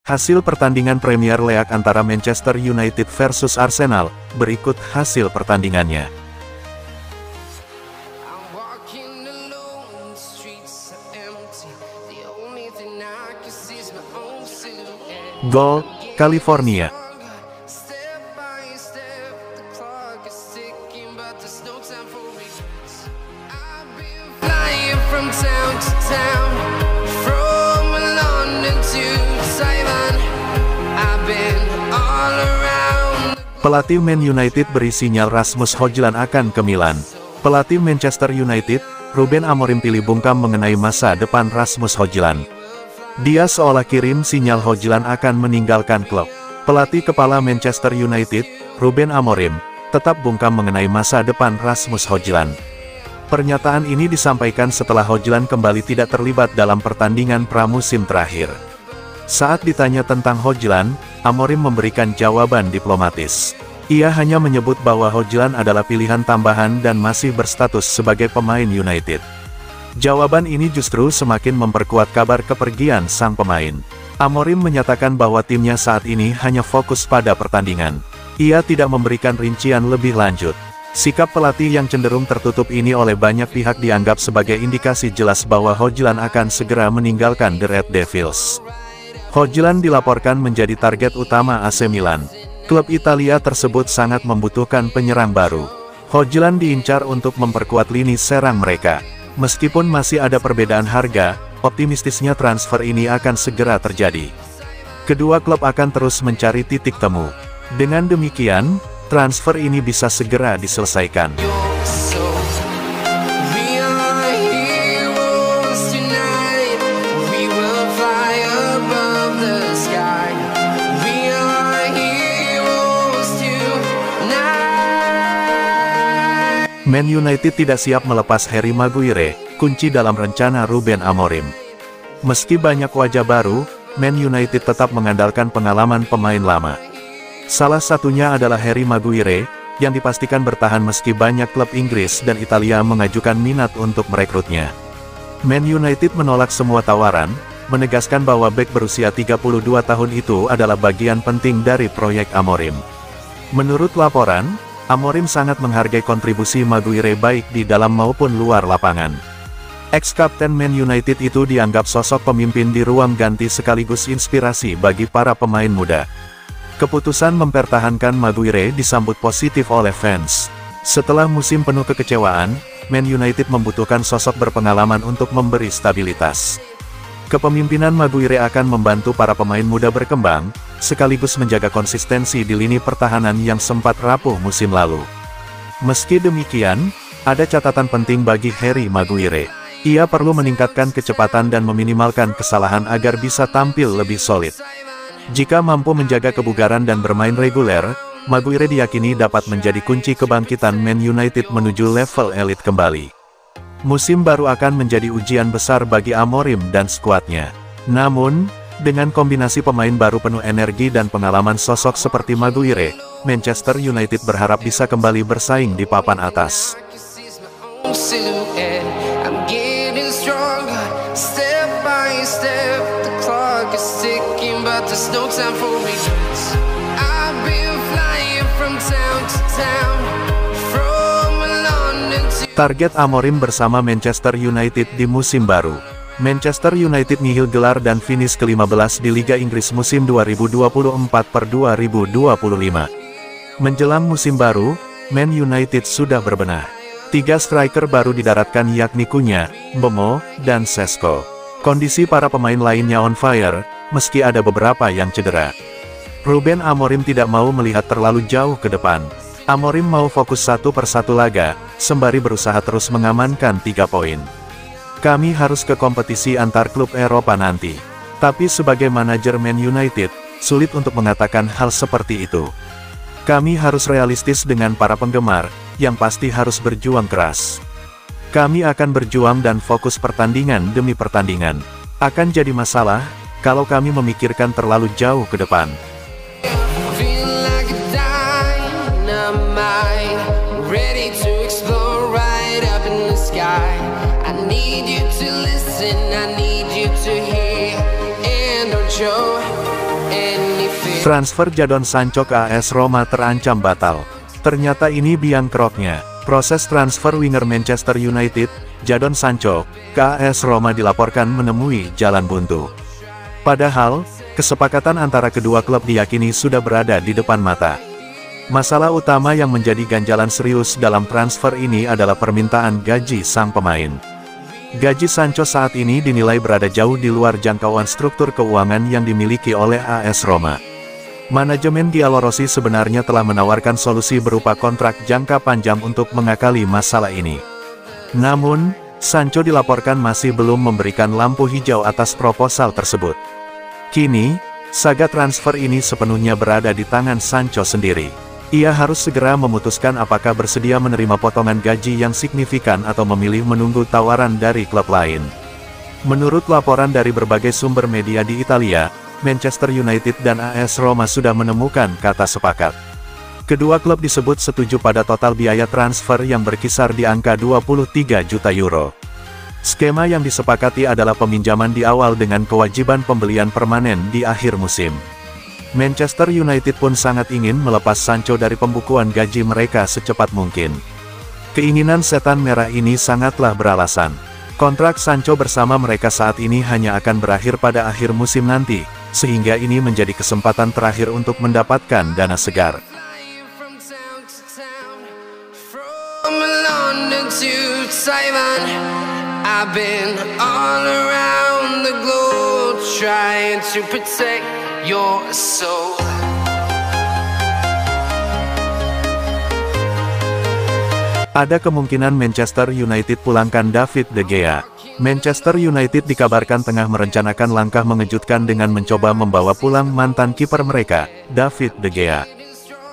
Hasil pertandingan Premier League antara Manchester United versus Arsenal, berikut hasil pertandingannya. Gol, California. Pelatih Man United beri sinyal Rasmus Højlund akan ke Milan. Pelatih Manchester United, Ruben Amorim pilih bungkam mengenai masa depan Rasmus Højlund. Dia seolah kirim sinyal Højlund akan meninggalkan klub. Pelatih kepala Manchester United, Ruben Amorim, tetap bungkam mengenai masa depan Rasmus Højlund. Pernyataan ini disampaikan setelah Højlund kembali tidak terlibat dalam pertandingan pramusim terakhir. Saat ditanya tentang Højlund, Amorim memberikan jawaban diplomatis. Ia hanya menyebut bahwa Højlund adalah pilihan tambahan dan masih berstatus sebagai pemain United. Jawaban ini justru semakin memperkuat kabar kepergian sang pemain. Amorim menyatakan bahwa timnya saat ini hanya fokus pada pertandingan. Ia tidak memberikan rincian lebih lanjut. Sikap pelatih yang cenderung tertutup ini oleh banyak pihak dianggap sebagai indikasi jelas bahwa Højlund akan segera meninggalkan The Red Devils. Højlund dilaporkan menjadi target utama AC Milan. Klub Italia tersebut sangat membutuhkan penyerang baru. Højlund diincar untuk memperkuat lini serang mereka. Meskipun masih ada perbedaan harga, optimistisnya transfer ini akan segera terjadi. Kedua klub akan terus mencari titik temu. Dengan demikian, transfer ini bisa segera diselesaikan. Man United tidak siap melepas Harry Maguire, kunci dalam rencana Ruben Amorim. Meski banyak wajah baru, Man United tetap mengandalkan pengalaman pemain lama. Salah satunya adalah Harry Maguire, yang dipastikan bertahan meski banyak klub Inggris dan Italia mengajukan minat untuk merekrutnya. Man United menolak semua tawaran, menegaskan bahwa bek berusia 32 tahun itu adalah bagian penting dari proyek Amorim. Menurut laporan, Amorim sangat menghargai kontribusi Maguire baik di dalam maupun luar lapangan. Ex-kapten Man United itu dianggap sosok pemimpin di ruang ganti sekaligus inspirasi bagi para pemain muda. Keputusan mempertahankan Maguire disambut positif oleh fans. Setelah musim penuh kekecewaan, Man United membutuhkan sosok berpengalaman untuk memberi stabilitas. Kepemimpinan Maguire akan membantu para pemain muda berkembang, sekaligus menjaga konsistensi di lini pertahanan yang sempat rapuh musim lalu. Meski demikian, ada catatan penting bagi Harry Maguire. Ia perlu meningkatkan kecepatan dan meminimalkan kesalahan agar bisa tampil lebih solid. Jika mampu menjaga kebugaran dan bermain reguler, Maguire diyakini dapat menjadi kunci kebangkitan Man United menuju level elit kembali. Musim baru akan menjadi ujian besar bagi Amorim dan skuadnya. Namun, dengan kombinasi pemain baru penuh energi dan pengalaman sosok seperti Maguire, Manchester United berharap bisa kembali bersaing di papan atas. Target Amorim bersama Manchester United di musim baru. Manchester United nihil gelar dan finish ke-15 di Liga Inggris musim 2024-2025. Menjelang musim baru, Man United sudah berbenah. 3 striker baru didaratkan yakni Cunha, Mbeumo, dan Sesko. Kondisi para pemain lainnya on fire, meski ada beberapa yang cedera. Ruben Amorim tidak mau melihat terlalu jauh ke depan. Amorim mau fokus satu persatu laga, sembari berusaha terus mengamankan 3 poin. Kami harus ke kompetisi antar klub Eropa nanti. Tapi sebagai manajer Man United, sulit untuk mengatakan hal seperti itu. Kami harus realistis dengan para penggemar, yang pasti harus berjuang keras. Kami akan berjuang dan fokus pertandingan demi pertandingan. Akan jadi masalah, kalau kami memikirkan terlalu jauh ke depan. I need you to listen, I need you to hear, and don't show Transfer Jadon Sancho ke AS Roma terancam batal. Ternyata ini biang keroknya. Proses transfer winger Manchester United, Jadon Sancho, ke AS Roma dilaporkan menemui jalan buntu. Padahal, kesepakatan antara kedua klub diyakini sudah berada di depan mata. Masalah utama yang menjadi ganjalan serius dalam transfer ini adalah permintaan gaji sang pemain. Gaji Sancho saat ini dinilai berada jauh di luar jangkauan struktur keuangan yang dimiliki oleh AS Roma. Manajemen Giallorossi sebenarnya telah menawarkan solusi berupa kontrak jangka panjang untuk mengakali masalah ini. Namun, Sancho dilaporkan masih belum memberikan lampu hijau atas proposal tersebut. Kini, saga transfer ini sepenuhnya berada di tangan Sancho sendiri. Ia harus segera memutuskan apakah bersedia menerima potongan gaji yang signifikan atau memilih menunggu tawaran dari klub lain. Menurut laporan dari berbagai sumber media di Italia, Manchester United dan AS Roma sudah menemukan kata sepakat. Kedua klub disebut setuju pada total biaya transfer yang berkisar di angka 23 juta euro. Skema yang disepakati adalah peminjaman di awal dengan kewajiban pembelian permanen di akhir musim. Manchester United pun sangat ingin melepas Sancho dari pembukuan gaji mereka secepat mungkin. Keinginan setan merah ini sangatlah beralasan. Kontrak Sancho bersama mereka saat ini hanya akan berakhir pada akhir musim nanti, sehingga ini menjadi kesempatan terakhir untuk mendapatkan dana segar. I've been all around the globe trying to protect your soul. Ada kemungkinan Manchester United pulangkan David De Gea. Manchester United dikabarkan tengah merencanakan langkah mengejutkan dengan mencoba membawa pulang mantan kiper mereka, David De Gea.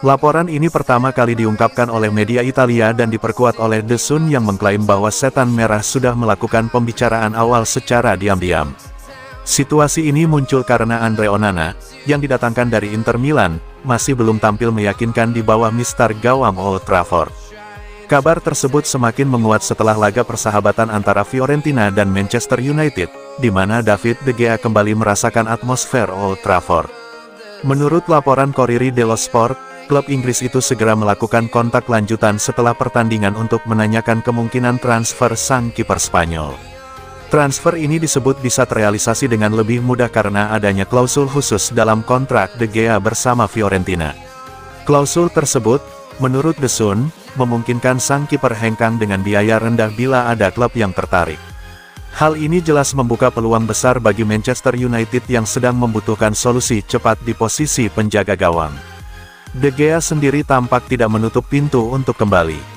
Laporan ini pertama kali diungkapkan oleh media Italia dan diperkuat oleh The Sun yang mengklaim bahwa setan merah sudah melakukan pembicaraan awal secara diam-diam. Situasi ini muncul karena Andre Onana, yang didatangkan dari Inter Milan, masih belum tampil meyakinkan di bawah mistar gawang Old Trafford. Kabar tersebut semakin menguat setelah laga persahabatan antara Fiorentina dan Manchester United, di mana David De Gea kembali merasakan atmosfer Old Trafford. Menurut laporan Corriere dello Sport, klub Inggris itu segera melakukan kontak lanjutan setelah pertandingan untuk menanyakan kemungkinan transfer sang kiper Spanyol. Transfer ini disebut bisa terrealisasi dengan lebih mudah karena adanya klausul khusus dalam kontrak De Gea bersama Fiorentina. Klausul tersebut, menurut The Sun, memungkinkan sang kiper hengkang dengan biaya rendah bila ada klub yang tertarik. Hal ini jelas membuka peluang besar bagi Manchester United yang sedang membutuhkan solusi cepat di posisi penjaga gawang. De Gea sendiri tampak tidak menutup pintu untuk kembali.